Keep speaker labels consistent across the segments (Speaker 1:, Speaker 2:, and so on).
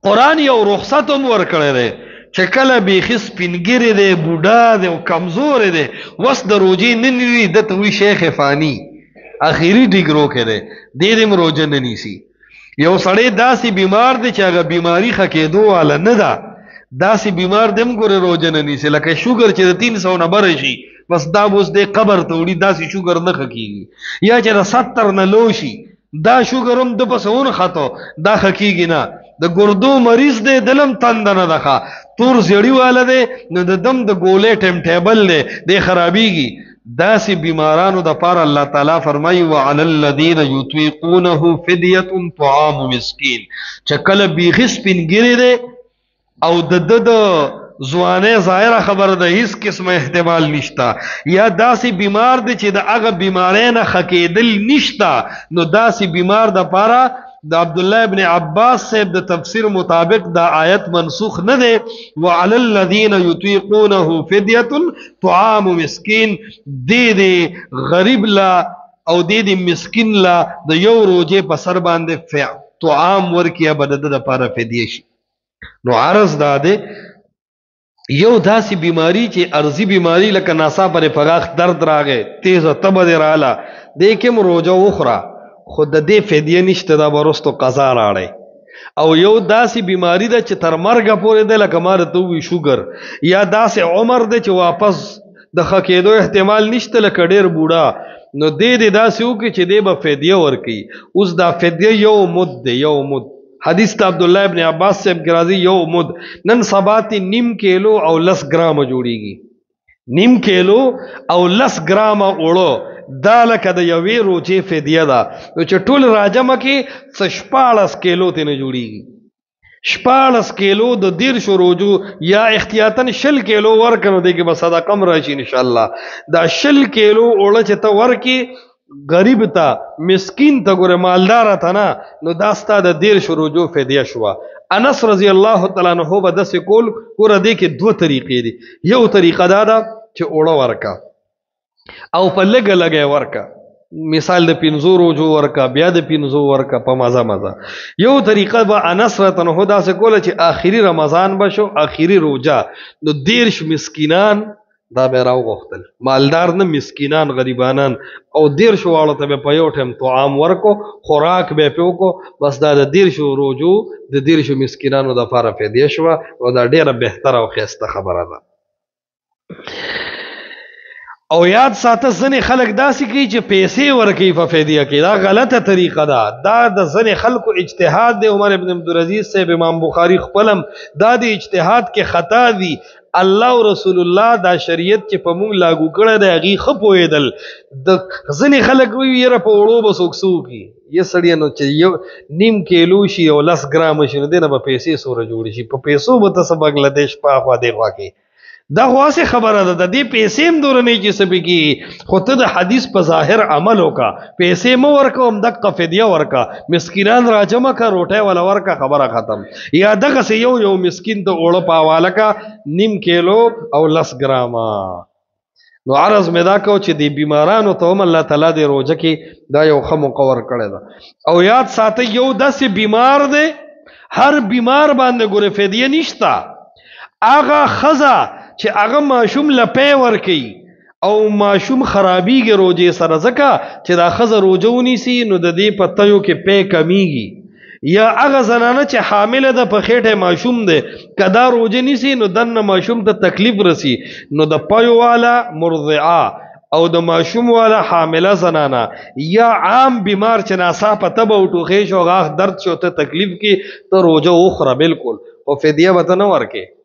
Speaker 1: قرآن یو رخصت هم ورکړی دی چې کله بیخي سپینګیری دی بوډا دی او کمزور دی وس د روجې نه نیوي دته وی شیخ فانی اخیری ډیګرو کې دی دې دې م روجه نه نیسي یو سړی داسې بیمار دی چې هغه بیماری ښه کېدو واله نه ده داسې بیمار دی هم ګورې روجه نه نیسي لکه شوګر چې د 300 نه بره شي بس دا اوس دی قبر ته وړي داسې شوګر نه ښه کېږي یا چې د 70 نه لو شي دا شوګر هم د پسه ونښتو دا ښه کېږي نه د ګردو مریض دی دلم تنده نه ده تور زیړي واله دی نو د دم د ګولې ټیم ټیبل دی دی خرابېږي داسې بیمارانو د پاره الله تعالی فرمایي وعلى الذين يطيقونه فديه طعام مسكين چې کله بیخي سپینګیری دی او د ځوانه ظاهره خبره ده هیڅ قسمه احتمال نشتا یا داسې بیمار دی چې د هغه بیماری نه ښه کېدل نشتا نو داسې بیمار د پاره د عبد الله ابن عباس صاحب د تفسیر مطابق دا آیت منسوخ نه دی وعلى الذين يطيقونه فديه طعام مسكين دې غریب لا او دې مسکین لا د یو روزه په سر باندې طعام ورکیا بدد د پاره فدیه شي نو عرض دا دی یو داسې بیماری چې ارضی بیماری لکه ناسا پر فراخ درد راغې تیز تب دې رااله دې کې روزه وخوره خود د دې فدیه نشته دا ورستو قضا راړی او یو داسې بیماری ده چې تر مرګه پورې ده لکه ما ته وی شوګر یا داسې عمر ده چې واپس د ښه کېدو احتمال نشته لکه ډېر بوډا نو دې داسې وکړي چې دې به فدیه ورکوي اوس دا فدیه یو مد دی یو مد حدیث ته عبد الله ابن عباس صاحب کې راځي یو مد نن سبا ته نیم کیلو او 10 ګرامه جوړیږي نیم کیلو او 10 ګرامه اوړو دا لکه د یوې روزې فدیه ده نو چې ټول راجمه کې 14 کیلو ته نه جوړیږي 14 کیلو د 150 روزو یا احتیاطاً 20 کیلو ورکړو دی کې به صدقه م راشي ان شاء الله دا 20 کیلو اوړه چې ته ورکې غریب ته مسکین ته ګوره مالدار ته نه نو دا ستا د 150 روزو فدیه شوه انس رضی الله تعالی عنہ به داسې کول ګوره دې کې دوه طریقې دي یو طریقه دا ده چې اوړه ورکا او په لګه لګه ورکا مثال د 500 روزو ورکا بیا د 500 ورکا په مزه مزه یو طریقه به انس رته نه داسې کوله چې آخري رمضان بشو آخري روزه نو 10 مسکینان دا به راو غوښتل مالدار نه مسکینان غریبانان او 10 واړو ته په یو ټیم طعام ورکو خوراک به پیوکو بس دا د 10 روزو د 10 مسکینانو د لپاره فدیه شو او دا ډیره بهتره او خسته خبره ده او یاد ساته ځنې خلک داسې کوي چې پیسې ورکوي په فدیه کې دا غلطه طریقه ده دا د ځنې خلکو اجتهاد دی عمر ابن عبدالعزیز صاحب امام بخاری خپلم دا د اجتهاد کې خطا دي الله او رسول الله دا شریعت چې په مونږ لاګو کړی دی هغې ښه پوهېدل د ځنې خلک وایي یاره په وړو به څوک څه وکړي یه سړی نو چې یو نیم کیلو شي او 10 ګرامه شي نو دې نه به پیسې سوره جوړې شي په پیسو به ته څه بنګلادیش په اخوا دېخوا کې دا خو هسې خبره ده د دې پیسې هم دوره نه چې څه به کېږي خو ته د حدیث په ظاهر عمل وکړه پیسې مه ورکه همدقه فدیه ورکه مسکینان راجمه که روټۍ وله ورکه خبره ختم یا دغسې یو مسکین ته اوړه په حواله که نیم کیلو او 10 ګرامه نو عرض مې دا کو چې د بیمارانو ته هم الله تعالی د روزه کې دا یو ښه مقور کړی ده او یاد ساتئ یو داسې بیمار دی هر بیمار باندې ګوره فدیه نشته هغه ښځه چې هغه ماشوم لپی ورکوي او ماشوم خرابیږي روزې سره ځکه چې دا ښځه روزه ونیسي نو د دې په تیو کې پی کمیږي یا هغه زنانه چې حامله ده په خېټه ماشوم دی که دا روزه نیسي نو دننه ماشوم ته تکلیف رسی نو د پیو والا مرضعه او د ماشوم والا حامله زنانه یا عام بیمار چې ناڅاپه تبه وټوخې شو غاښ درد شو ته تکلیف کې ته روزه وخوره بالکل او فدیه به ته نه ورکې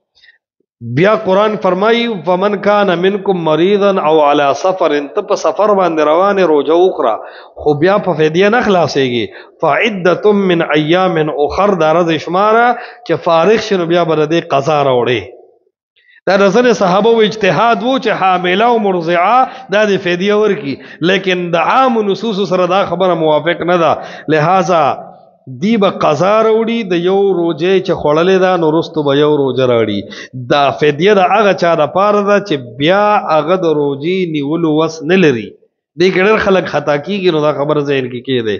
Speaker 1: بیا قرآن فرمائی فمن کان منکم مریضا او علی سفر ته په سفر باندې روانه روزه وخوره خو بیا په فدیه نه خلاصېږي فعدة من ایام اخر دا ورځې شماره چې فارغ شنو بیا به د دې قضا راوړې دا د ځینې صحابه و اجتهاد و چې حامله او مرضعه دا د فدیه ورکي لیکن د عام نصوص سره دا خبره موافق نه ده لہذا دی به قضا راوړي د یو روزې چې خوړلې ده نو وروستو به یو روزه راوړي دا فدیه د هغه چا دپاره ده چې بیا هغه د روزې نیولو وس نه لري دې کې ډېر خلک خطا کېږي نو دا خبره ذهن کې کېدی